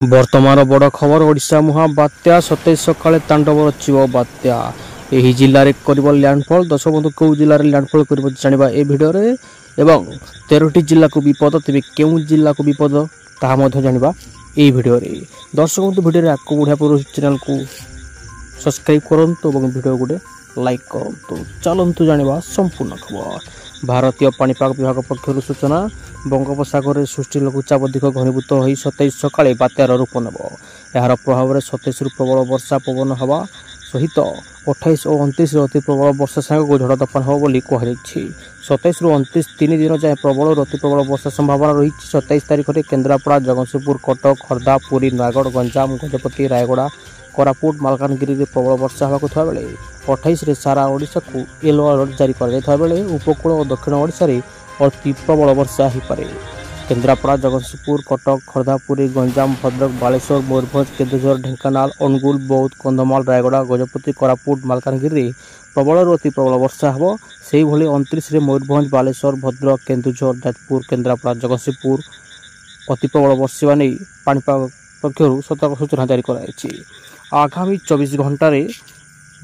वर्तमान बड़ खबर ओडिशा मुहा बात्या 27 सकाळे तांडव रचिव बात्या एही जिल्ला रे करिब लैंडफॉल 10 बंधु को जिल्ला रे लैंडफॉल करिब जानिबा ए वीडियो रे एवं 13टी जिल्ला को विपद तेबे केउ जिल्ला को विपद ताहा मध्ये जानिबा ए वीडियो रे दर्शक बंधु वीडियो रे आको बुढा पूर्व चैनल को सब्सक्राइब करंतु एवं वीडियो गुडे लाइक करंतु चलंतु जानिबा संपूर्ण खबर। भारतीय पाणीपाग विभाग पक्षर सूचना बंगोपसागर सृष्टि लघुचाप अधिक घनीभूत हो 27 सकाळे बात्यार रूप नेब। यार प्रभाव में 27 रु प्रबल वर्षा पवन हवा सहित 28 और 29 अति प्रबल वर्षा सांग झड़ तोफान हो बोली कहुछि। 27 रु 29 3 दिन जाए प्रबल और अति प्रबल वर्षा संभावना रही। 27 तारीख में केन्द्रापड़ा जगतसिंहपुर कटक खर्धा पुरी नयगढ़ गंजाम गजपति रायगड़ा कोरापुट मालकानगिरी में प्रबल वर्षा होगा बेले 28 रे सारा ओडिशा को येलो अलर्ट जारी कर बेले उपकूल और दक्षिण ओडिशा रे अति प्रबल वर्षा हो पारे। केन्द्रापड़ा जगतसिंहपुर कटक खर्धा पुरी गंजाम भद्रक बालेश्वर मयूरभंज केन्दुझर ढेंकानाल अनुगुल बौद्ध कंधमाल रायगड़ा गजपति कोरापुट मालकानगिरी में प्रबल और अति प्रबल वर्षा हो। से 29 रे मयूरभंज बालेश्वर भद्रक केन्दुझर जाजपुर केन्द्रापड़ा जगतसिंहपुर अति प्रबल वर्षा नहीं पाणीपाग पक्षर सतर्क सूचना जारी कर आगामी 24 घंटा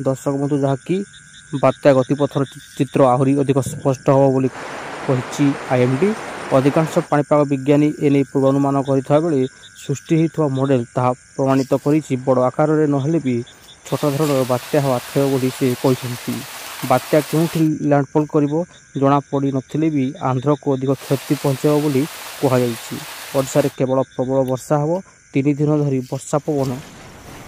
दर्शक बंधु जहाँकि बात्या गतिपथर चित्र आहरी अधिक स्पष्ट हो आईएमडी अधिकांश पाणीपाग विज्ञानी एने पूर्वानुमान करता बेले सृष्टि होता मॉडल ताहा प्रमाणित कर बड़ आकार में नहेले भी छोट धरण बात्या हवा थे बोली से कहते। बात्या क्योंठी लैंडफॉल करिवो जना पड़ी नथिले भी आंध्र को अधिक क्षति पहुंचाइबो बोली कहुछि। ओडिशा रे केवल प्रबल वर्षा हो 3 दिन धरी वर्षा पवन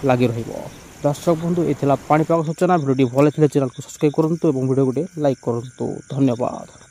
लगी रहिबो। दर्शक बंधु एथिला पाणीपाग सूचना वीडियो भल चैनल को सब्सक्राइब करंतु एवं वीडियो गुटे लाइक करंतु। धन्यवाद।